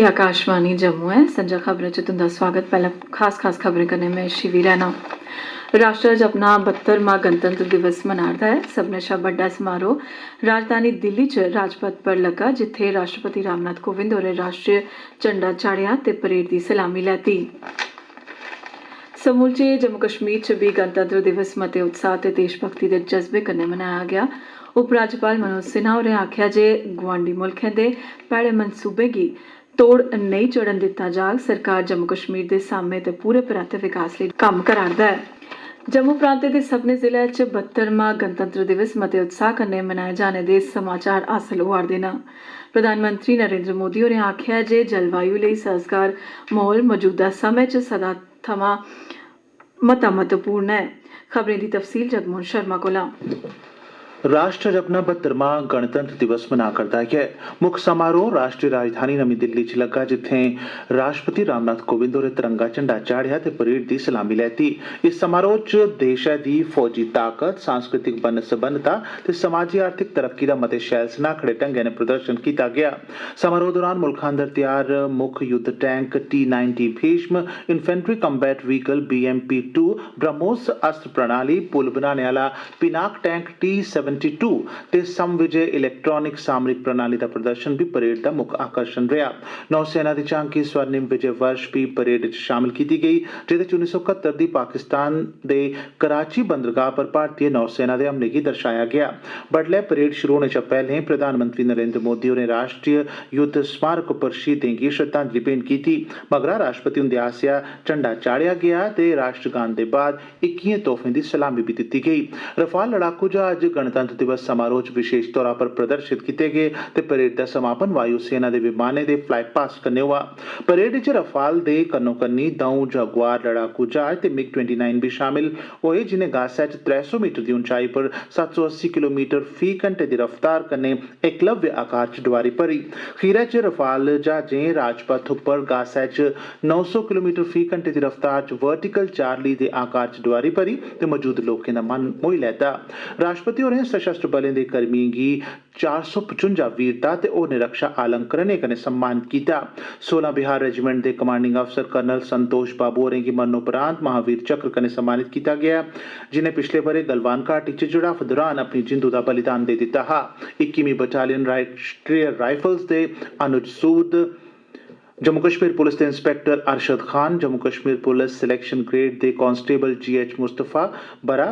ये आकाशवाणी जम्मू है। संजा खबरें च तुंदा स्वागत। पहले खास खबरें करने में शिवी रैना। राष्ट्र अज्ज अपना 72वां गणतंत्र दिवस मना'रदा है। सभनें शा बड्डा समारोह राजधानी दिल्ली च राजपथ पर लग्गा, जित्थे राष्ट्रपति रामनाथ कोविंद होरें राष्ट्रीय झंडा चाढ़ेआ ते परेड दी सलामी लैती। समूलचे जम्मू कश्मीर च भी गणतंत्र दिवस मते उत्साह ते देशभक्ति दे जज्बे कन्नै मनाया गया। उपराज्यपाल मनोज सिन्हा होरें आखेआ जे गुआंढी मुल्खें दे भैड़े मंसूबें गी तोड़ नेईं चढ़न दित्ता जाग। सरकार जम्मू कश्मीर दे सामे ते पूरे पराते विकास लेई कम्म करा'रदा है। जम्मू प्रांत दे सभनें जिलें च 72वां गणतंत्र दिवस मते उत्साह कन्नै मनाए जाने दे समाचार हासल होआ'रदे न। प्रधानमंत्री नरेंद्र मोदी होरें आखेआ जे जलवायु लेई साजगार माहौल मौजूदा समें च सदा थमां मता महत्वपूर्ण है। खबरें दी तफसील जगमोहन शर्मा कोला। राष्ट्र अज्ज अपना 72वां गणतंत्र दिवस मना करदा है। मुक्ख समारोह राष्ट्रीय राजधानी नमीं दिल्ली च लग्गा, जित्थें राष्ट्रपति रामनाथ कोविंद होरें तिरंगा झंडा चाढ़ेआ ते परेड दी सलामी लैती। इस समारोह च देशै दी फौजी ताकत, सांस्कृतिक बन्न-सबन्नता ते समाजी आर्थिक तरक्की दा मते शैल सनाखड़े ढंगै नै प्रदर्शन कीता गेआ। समारोह दौरान मुल्खा अंदर तैयार मुक्ख युद्ध tank T-90 Bhishma, infantry combat vehicle BMP-2, BrahMos अस्त्र प्रणाली, पुल बनाने आला पिनाक टैंक T-72 ते समविजय इलैक्ट्रॉनिक सामरिक प्रणाली दा प्रदर्शन भी परेड दा मुक्ख आकर्षण रेहा। नौसेना दी झांकी स्वर्णिम विजय वर्ष भी परेड च शामिल कीती गेई, जेह्दे च 1971 दी पाकिस्तान दे कराची बंदरगाह पर भारतीय नौसेना दे हमले गी दर्शाया गेआ। बडलै परेड शुरू होने शा पैह्लें प्रधानमंत्री नरेंद्र मोदी होरें राष्ट्रीय युद्ध स्मारक पर शहीदें गी श्रद्धांजलि भेंट कीती। मगरा राष्ट्रपति हुंदे आसेआ झंडा चाढ़ेआ गेआ ते राष्ट्रगान दे बाद 21 तोहफें दी सलामी भी दित्ती गेई। रफाल लड़ाकू जहाज गणतंत्र दिवस समारोह च विशेष तौरा पर प्रदर्शित कीते गे ते परेड दा समापन वायु सेना दे विमानें दे फ्लाई पास्ट कन्नै होआ। परेड च रफाल दे कन्नो-कन्नी द'ऊं जगुआर लड़ाकू जहाज ते MiG-29 भी शामिल होए, जिनें गासै च 300 मीटर दी ऊंचाई पर 780 किलोमीटर फी घंटे दी रफ्तार कन्नै एकलव्य आकार च डोआरी भरी। खीरै च रफाल जहाजें राजपथ उप्पर गासै च 900 किलोमीटर फी घंटे दी रफ्तार च वर्टिकल चार्ली दे आकार च डोआरी भरी ते मौजूद लोकें दा मन मोही लैता। राष्ट्रपति होरें सशस्त्र बलें दे कर्मियें गी 455 वीरता ते होरनें रक्षा अलंकरणें कन्नै सम्मानित कीता। 16 बिहार रेजिमेंट दे कमांडिंग अफसर कर्नल संतोष बाबू होरें गी मरणोपरांत महावीर चक्र कन्नै सम्मानित कीता गेआ, जिनें पिछले ब'रे गलवान घाटी च झड़ाफ दौरान अपनी जिंदू दा बलिदान देई दित्ता हा। 21वीं बटालियन राष्ट्रीय राइफल्स दे अनुज सूद, जम्मू कश्मीर पुलिस दे inspector Arshad Khan, Jammu Kashmir police selection grade दे constable GH Mustafa Bara,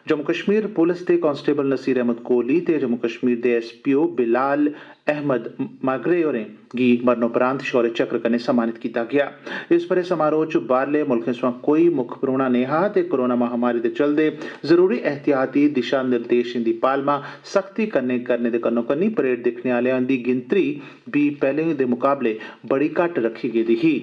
Jammu Kashmir police दे कांस्टेबल नसीर अहमद कोहली ते जम्मू कश्मीर दे SPO बिलाल अहमद मागरे होरें गी मरणोपरांत शौर्य चक्र कन्नै सम्मानित कीता गेआ। इस ब'रे समारोह च बाह्रले मुल्खें सोयां कोई मुक्ख परौह्ना नेहा ते कोरोना महामारी दे चलदे जरूरी एहतियाती दिशा निर्देशें दी पालमा सख्ती कन्नै करने दे कन्नो-कन्नी परेड दिक्खने आह्लेआं दी गिनतरी बी पैह्ले दे मुकाबले बड़ी घट्ट रखी गेदी ही।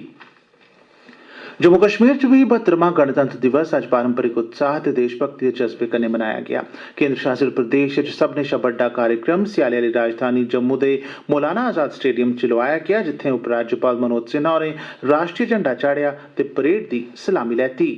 जम्मू कश्मीर च बी 72वां गणतंत्र दिवस अज्ज पारंपरिक उत्साह ते देशभक्ति दे जज्बे कन्नै मनाया गेआ। केंद्र शासित प्रदेश च सभनें शा बड्डा कार्यक्रम स्याले आह्ली राजधानी जम्मू दे मौलाना आजाद स्टेडियम च लोआया गेआ, जित्थें उपराज्यपाल मनोज सिन्हा होरें राष्ट्रीय झंडा चाढ़ेआ ते परेड दी सलामी लैती।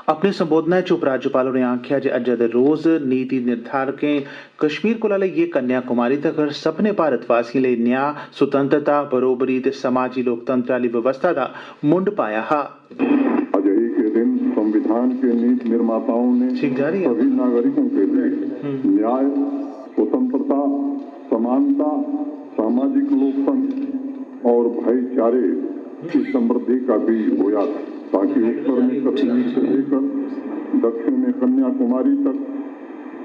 अपने संबोधनै च उपराज्यपाल होरें आखेआ जे अज्जै दे रोज़ नीति निर्धारकें कश्मीर कोला लेइयै कन्याकुमारी तगर सभनें भारतवासियें लेई न्याय, स्वतंत्रता, बरोबरी ते समाजी लोकतंत्र आह्ली व्यवस्था दा मुंड पाया हा। आज ही के दिन संविधान के नीति निर्माताओं ने सभी नागरिकों के लिए न्याय, स्वतंत्रता, समानता, सामाजिक लोकतंत्र और भाईचारे की समृद्धि का बीज बोया, ताकि उत्तर में कश्मीर से लेकर दक्षिण में कन्याकुमारी तक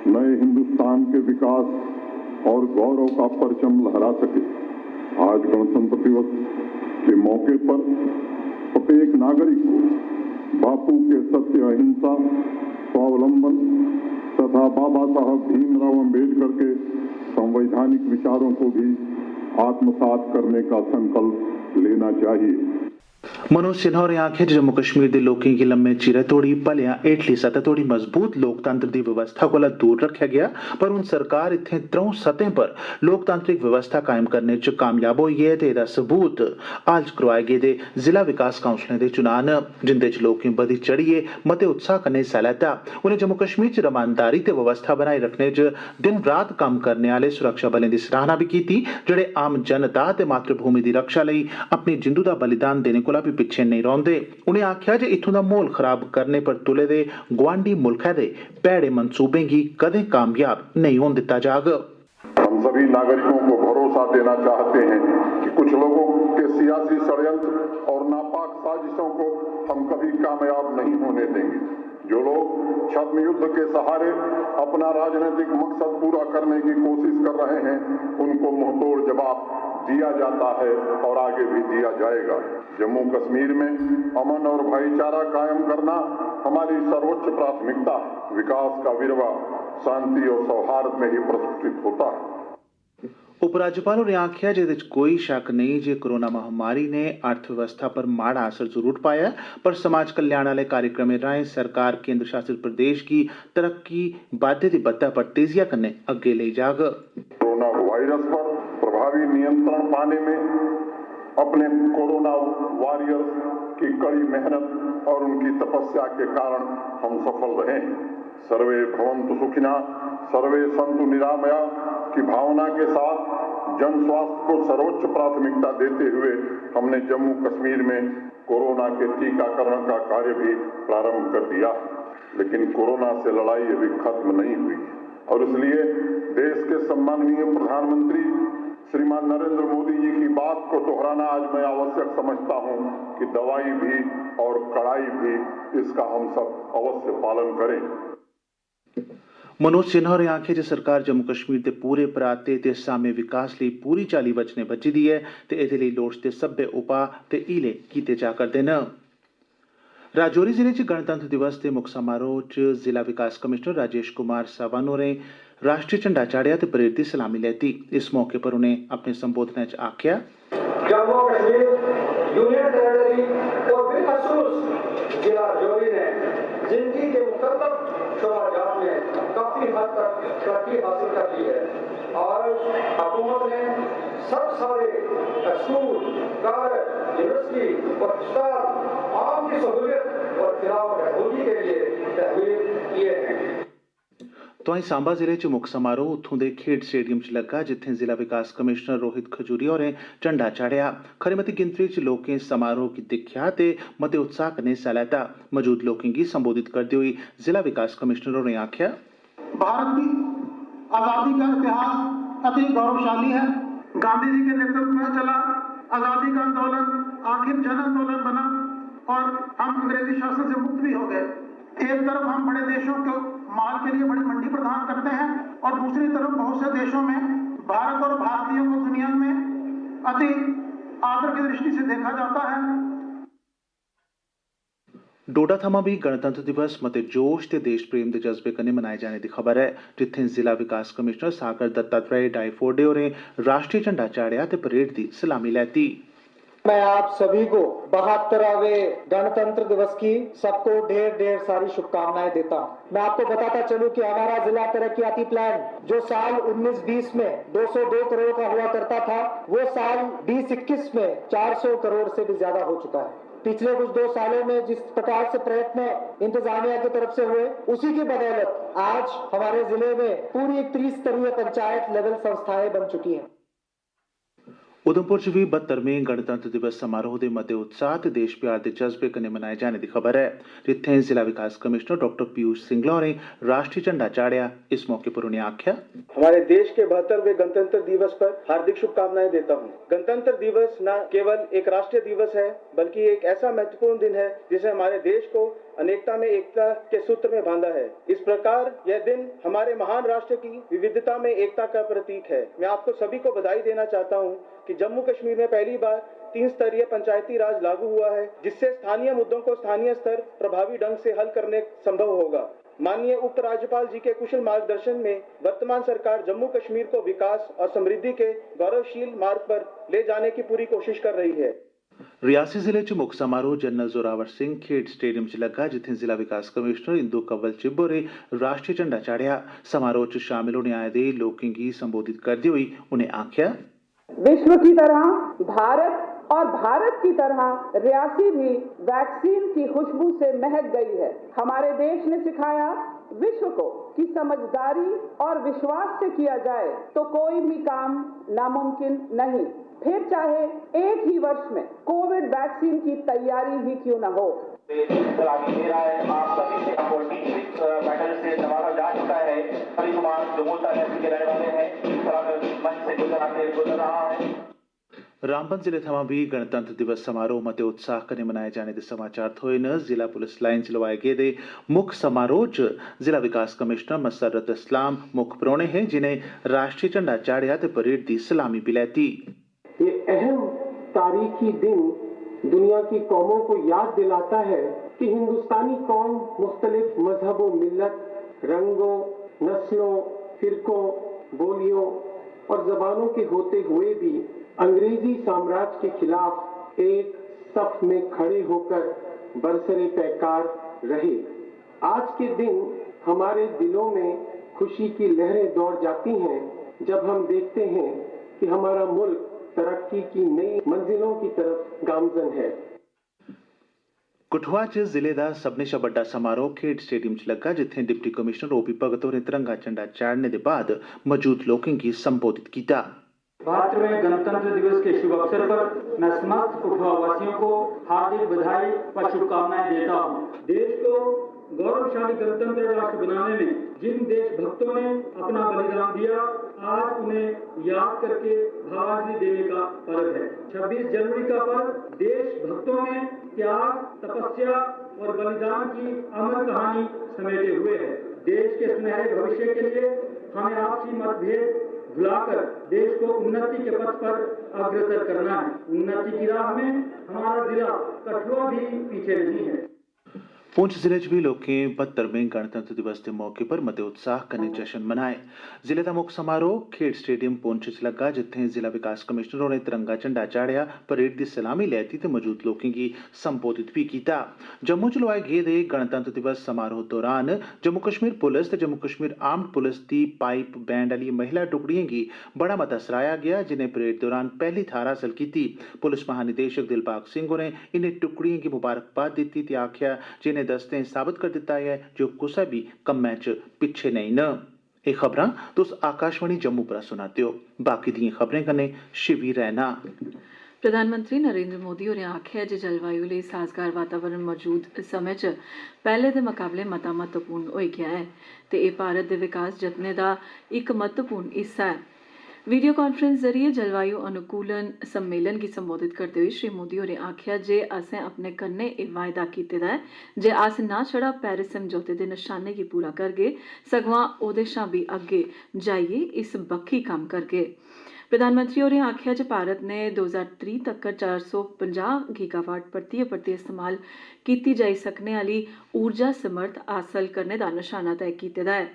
नए हिंदुस्तान के विकास और गौरव का परचम लहरा सके। आज गणतंत्र दिवस के मौके पर प्रत्येक नागरिक को बापू के सत्य, अहिंसा, स्वावलंबन तथा बाबा साहब भीमराव अम्बेडकर के संवैधानिक विचारों को भी आत्मसात करने का संकल्प लेना चाहिए। मनोज सिन्हा होरें आखेआ जे जम्मू कश्मीर दे लोकें गी लम्मे चिरै तोड़ी भलेआं हेठली सतह तोड़ी मजबूत लोकतंत्र दी व्यवस्था कोला दूर रक्खेआ गेआ, पर हुन सरकार इत्थें त्रौं सतहें पर लोकतांत्रिक व्यवस्था कायम करने च कामयाब होई ऐ ते एह्दा सबूत हाल च करोआए गेदे जिला विकास काउंसलें दे चुनां न, जिंदे च लोकें बधी चढ़ियै मते उत्साह कन्नै हिस्सा लैता। उनें जम्मू कश्मीर च रमानदारी ते व्यवस्था बनाई रखने च दिन रात कम्म करने आले सुरक्षा बलें दी सराहना बी कीती, जेहड़े आम जनता ते मातृभूमि दी रक्षा लेई अपनी जिंदू दा बलिदान देने कोला बी पिच्छे नेईं रौंदे। उनें आखेआ जे इत्थूं दा माहौल खराब करने पर तुले दे गुआंढी मुल्खै दे भैड़े मंसूबें गी कदें कामयाब नहीं होन दित्ता जाग। हम सभी नागरिकों को भरोसा देना चाहते हैं कि कुछ लोगों के सियासी षड्यंत्र और नापाक साजिशों को हम कभी कामयाब नहीं होने देंगे। जो लोग छद्म युद्ध के सहारे अपना राजनीतिक मकसद पूरा करने की कोशिश कर रहे हैं, उनको मुंहतोड़ जवाब दिया जाता है और आगे भी दिया जाएगा। जम्मू कश्मीर में अमन और भाईचारा कायम करना हमारी सर्वोच्च प्राथमिकता है। विकास का विरवा शांति और सौहार्द में ही प्रस्फुटित होता है। उपराज्यपाल होरें आखेआ जे एह्दे च कोई शक नेईं जे कोरोना महामारी ने अर्थव्यवस्था पर माड़ा असर जरूर पाया, पर समाज कल्याण आह्ले कार्यक्रमें राएं सरकार केंद्र शासित प्रदेश गी तरक्की बाद्दे दी बत्ता पर तेजिया कन्नै अग्गे लेई जाग। कोरोना वायरस पर प्रभावी नियंत्रण पाने में अपने कोरोना वॉरियर्स की कड़ी मेहनत और उनकी तपस्या के कारण हम सफल रहे। सर्वे भवन्तु सुखिनः, सर्वे सन्तु निरामया की भावना के साथ जन स्वास्थ्य को सर्वोच्च प्राथमिकता देते हुए हमने जम्मू कश्मीर में कोरोना के टीकाकरण का कार्य भी प्रारंभ कर दिया। लेकिन कोरोना से लड़ाई अभी खत्म नहीं हुई और इसलिए देश के सम्माननीय प्रधानमंत्री श्रीमान नरेंद्र मोदी जी की बात को दोहराना आज मैं आवश्यक समझता हूं कि दवाई भी और कड़ाई भी इसका हम सब अवश्य पालन करें। मनोज सिन्हा होरें आखेआ जे सरकार जम्मू कश्मीर दे पूरे पराते ते सामे विकास लेई पूरी चाल्ली वचने बज्झी दी ऐ ते एह्दे लेई लोड़चदे सब्बै उपाऽ ते हीले कीते जा करदे न। राजौरी जिले च गणतंत्र दिवस दे मुक्ख समारोह च जिला विकास कमिशनर राजेश कुमार सवन होरें राष्ट्रीय झंडा चाढ़ेआ ते परेड दी सलामी लैती। इस मौके पर उनें अपने संबोधनै च आखेआ, जम्मू कश्मीर यूनियन टेरिटरी और बिलखसूस जिला राजौरी ने जिंदगी के मुकद्दर शुमार में काफी हद तक तरक्की हासिल कर ली है और हुकूमत ने सब सारे स्कूल, कॉलेज, यूनिवर्सिटी और अस्पताल आम की सहूलियत और खिलाफ बहबूदी के लिए तहवील किए हैं। तोआईं सांबा जिले च मुक्ख समारोह उत्थूं दे खेड्ड स्टेडियम च लग्गा, जित्थें जिला विकास कमिशनर रोहित खजूरिया होरें झंडा चाढ़ेआ। खरी मती गिनतरी च लोकें समारोह गी दिक्खेआ ते मते उत्साह कन्नै हिस्सा लैता। मौजूद लोकें गी संबोधित करदे होई जिला विकास कमिशनर होरें आखेआ, भारत की आज़ादी का इतिहास अति गौरवशाली है। गांधी जी के नेतृत्व में चला आज़ादी का आंदोलन आखिर जन आंदोलन बना और हम अंग्रेजी शासन से मुक्त भी हो गए। एक तरफ हम बड़े देशों को माल के लिए बड़ी मंडी प्रदान करते हैं और दूसरी तरफ बहुत से देशों में भारत और भारतीयों को दुनिया में अति आदर की दृष्टि से देखा जाता है। डोडा थमां भी गणतंत्र दिवस मते जोश ते देश प्रेम दे जज्बे कन्नै मनाए जाने दी खबर है, जित्थें जिला विकास कमिशनर सागर दत्तात्रेय डायफोडे होरें राष्ट्रीय झंडा चाढ़ेआ ते परेड दी सलामी लैती। मैं आप सभी को 72वें गणतंत्र दिवस की सबको ढेर सारी शुभकामनाएं देता हूं। मैं आपको बताता चलूं कि हमारा जिला तरक्कियाती प्लान जो साल 19-20 में 202 करोड़ का हुआ करता था, वो साल 20-21 में 400 करोड़ से भी ज्यादा हो चुका है। पिछले कुछ 2 सालों में जिस प्रकार से प्रयत्न इंतजामिया की तरफ से हुए, उसी की बदौलत आज हमारे जिले में पूरी एक त्रिस्तरीय पंचायत लेवल संस्थाएं बन चुकी हैं। उधमपुर च भी 72वें गणतंत्र दिवस समारोह दे मते उत्साह ते देश प्यार दे जज्बे कन्नै मनाए जाने दी खबर है, जित्थें जिला विकास कमिशनर डॉ पीयूष सिंगला होरें राष्ट्रीय झंडा चाढ़ेआ। इस मौके पर उन्हें आखेआ, हमारे देश के 72वें गणतंत्र दिवस पर हार्दिक शुभकामनाएं देता हूं। गणतंत्र दिवस न केवल एक राष्ट्रीय दिवस है, बल्कि एक ऐसा महत्वपूर्ण दिन है जिसे हमारे देश को अनेकता में एकता के सूत्र में बांधा है। इस प्रकार यह दिन हमारे महान राष्ट्र की विविधता में एकता का प्रतीक है। मैं आपको सभी को बधाई देना चाहता हूं कि जम्मू कश्मीर में पहली बार 3 स्तरीय पंचायती राज लागू हुआ है, जिससे स्थानीय मुद्दों को स्थानीय स्तर प्रभावी ढंग से हल करने संभव होगा। माननीय उपराज्यपाल जी के कुशल मार्गदर्शन में वर्तमान सरकार जम्मू कश्मीर को विकास और समृद्धि के गौरवशील मार्ग पर ले जाने की पूरी कोशिश कर रही है। रियासी जिले च मुक्ख समारोह जनरल जोरावर सिंह खेड स्टेडियम च लग्गा जित्थें जिला विकास कमिशनर इंदू कंवल चिब होरें राष्ट्रीय झंडा चाढ़ेआ। समारोह च शामिल होने आए दे लोकें गी संबोधित करदे होई उनें आखेआ, विश्व की तरह भारत और भारत की तरह रियासी भी वैक्सीन की खुशबू से महक गई है। हमारे देश ने सिखाया विश्व को कि समझदारी और विश्वास से किया जाए तो कोई भी काम नामुमकिन नहीं, फिर चाहे एक ही वर्ष में कोविड वैक्सीन की तैयारी ही क्यों न हो। सलामी दे रहा है, आप सभी से 46 मेडल से नवाजा जा चुका है। परिवार जो मोटा के रहने वाले हैं सलामी मंच से गुजर रहा है। रामबन जिले थमां भी गणतंत्र दिवस समारोह मते उत्साह कन्नै मनाए जाने दे समाचार थ्होए न। जिला पुलिस लाइन च लोआए गेदे मुक्ख समारोह च जिला विकास कमिशनर मसर्रत इस्लाम मुक्ख परौह्ने हे, जिनें राष्ट्रीय झंडा चाढ़ेआ ते परेड दी सलामी बी लैती। ये अहम तारीखी दिन दुनिया की कौमों को याद दिलाता है कि हिंदुस्तानी कौम मुख्तलिफ मजहबों, मिल्लत, रंगों, नस्लों, फिरकों, बोलियों और जबानों के होते हुए भी अंग्रेजी साम्राज्य के खिलाफ एक सफ में खड़े होकर बरसरे पैकार रहे। आज के दिन हमारे दिलों में खुशी की लहरें दौड़ जाती हैं जब हम देखते हैं कि हमारा मुल्क तरक्की की नई मंजिलों की तरफ गामजन है। कठुआ च जिले दा सभनें शा बड्डा समारोह खेड स्टेडियम च लग्गा जित्थें डिप्टी कमिशनर ओपी भगत होरें तिरंगा झंडा चाढ़ने दे बाद मौजूद लोकें गी संबोधित कीता। भारतीय गणतंत्र दिवस के शुभ अवसर पर मैं समस्त कठुआ वासियों को हार्दिक बधाई व शुभकामनाएं देता हूँ। देश को गौरवशाली गणतंत्र राष्ट्र बनाने में जिन देशभक्तों ने अपना बलिदान दिया, आज उन्हें याद करके भावांजलि देने का पर्व है। 26 जनवरी का पर्व देशभक्तों में त्याग, तपस्या और बलिदान की अमर कहानी समेटे हुए है। देश के सुनहरे भविष्य के लिए हमें आपसी मतभेद भुलाकर देश को उन्नति के पथ पर अग्रसर करना है। उन्नति की राह में हमारा जिला कठुआ भी पीछे नहीं है। पुंछ जिले च भी लोकें 72वें गणतंत्र दिवस के मौके पर मते उत्साह कन्नै जश्न मनाए। जिले दा मुक्ख समारोह खेड स्टेडियम पुंछ च लग्गा जित्थें जिला विकास कमिशनर होरें तिरंगा झंडा चाढ़ेआ, परेड दी सलामी लैती ते मौजूद लोकें गी संबोधित भी कीता। जम्मू च लोआए गेदे गणतंत्र दिवस समारोह दौरान जम्मू कश्मीर पुलिस ते जम्मू कश्मीर आर्म्ड पुलिस दी पाइप बैंड आह्ली महिला टुकड़ियें गी बड़ा मता सराहेआ गेआ, जिनें परेड दौरान पैह्ली थाह्र हासल कीती। पुलिस महानिदेशक दिलबाग सिंह होरें इनें टुकड़ियें गी मुबारकबाद दित्ती ते आखेआ जे इनें दस्तें साबित कर दित्ता है जो कुसै बी कम्मै च पिच्छे नेईं न। एह् खबरां तुस आकाशवाणी जम्मू परा सुना दे ओ। बाकी दिएं खबरें कन्नै शिवी रैना। प्रधानमंत्री नरेंद्र मोदी होरें आखेआ जे जलवायु लेई साजगार वातावरण मौजूद समें च पैह्ले दे मकाबले मता महत्वपूर्ण होई गेआ ऐ ते एह् भारत दे विकास जतनें दा इक महत्वपूर्ण हिस्सा ऐ। वीडियो कांफ्रेंस जरिए जलवायु अनुकूलन सम्मेलन गी संबोधित करते होई श्री मोदी होरें आखेआ जे असें अपने कन्नै एह् वायदा कीते दा ऐ जे अस ना छड़ा पेरिस समझौते दे नशाने गी पूरा करगे सगुआं ओह्दे शा बी अग्गे जाइयै इस बक्खी कम्म करगे। प्रधानमंत्री होरें आखेआ जे भारत ने 2030 तक्कर 450 गीगावाट परतियै इस्तेमाल कीती जाई सकने आह्ली ऊर्जा समर्थ हासल करने दा नशाना तय कीते दा ऐ।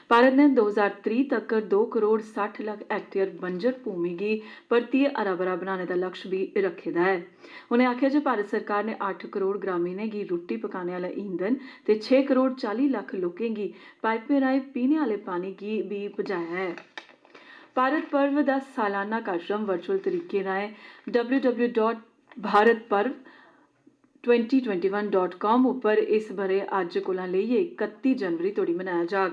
भारत ने 2030 तक्कर 2 करोड़ 60 लक्ख हेक्टेयर बंजर भूमि गी परतियै हरा भरा बनाने दा लक्ष्य भी रखे दा ऐ। उनें आखेआ जे भारत सरकार ने 8 करोड़ ग्रामीणें गी रुट्टी पकाने आह्ला ईंधन ते 6 करोड़ 40 लक्ख लोकें गी पाइपें राहें पीने आह्ले पानी गी भी पजाया ऐ। भारत पर्व दा सालाना कार्यक्रम वर्चुअल तरीके राहें www.bharatparv2021.com उप्पर इस ब'रे अज्ज कोला लेइयै 31 जनवरी तोड़ी मनाया जाग।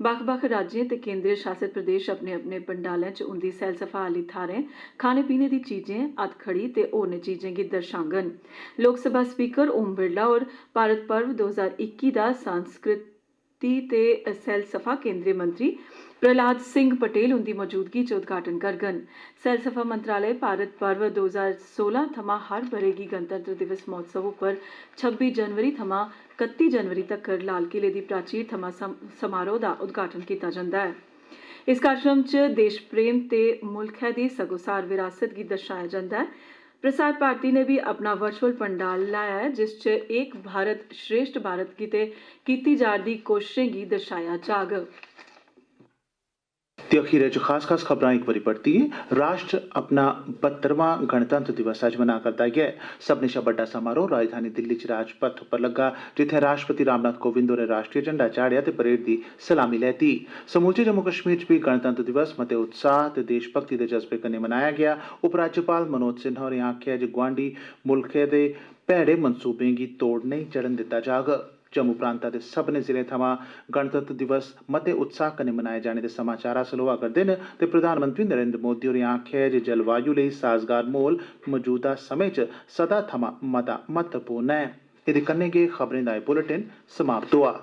बक्ख-बक्ख राज्यें ते केंद्री शासित प्रदेश अपने अपने पंडालें च उंदी सैलसफा आह्ली थाह्रें खाने पीने दी चीजें, हथखड़ी ते होरनें चीजें गी दर्शाङन। लोकसभा स्पीकर ओम बिरला होर भारत पर्व 2021 दा संस्कृति ते सैलसफा केंद्री मंत्री प्रहलाद सिंह पटेल उंदी मौजूदगी च उद्घाटन करङन। सैलसफा मंत्रालय भारत पर्व 2016 थमां हर ब'रे गी गणतंत्र दिवस महोत्सव उप्पर 26 जनवरी थमां 31 जनवरी तक्कर लाल किले दी प्राचीर थमां समारोह दा उद्घाटन कीता जंदा है। इस कार्यक्रम च देश प्रेम ते मुल्खै दी सगोसार विरासत गी दर्शाया जंदा है। प्रसार भारती ने भी अपना वर्चुअल पंडाल लाया है जिस च एक भारत श्रेष्ठ भारत गितै कीती जा'रदी कोशशें गी दर्शाया जाग। ते अखीरे च खास खबरां एक बारी परती राष्ट्र अपना 72वां गणतंत्र दिवस अज्ज मना करदा ऐ। सभनें शा बड्डा समारोह राजधानी दिल्ली च राजपथ पर लग्गा, जित्थें राष्ट्रपति रामनाथ कोविंद होरें राष्ट्रीय झंडा चाढ़ेआ ते परेड दी सलामी लैती। समूलचे जम्मू कश्मीर च बी गणतंत्र दिवस मते उत्साह ते देशभक्ति दे जज्बे कन्नै मनाया गेआ। उपराज्यपाल मनोज सिन्हा होरें आखेआ जे गुआंढी मुल्खै दे भैड़े मंसूबें गी तोड़ नेईं चढ़न दित्ता जाग। जम्मू प्रांता दे सब्भनें जिलें थमां गणतंत्र दिवस मते उत्साह कन्नै मनाए जाने दे समाचार हासल होआ करदे न ते प्रधानमंत्री नरेंद्र मोदी होरें आखेआ ऐ जे जलवायु लेई साजगार माहौल मौजूदा समें च सदा थमां मता महत्वपूर्ण ऐ। एह्दे कन्नै गै खबरें दा एह् बुलेटिन समाप्त होआ।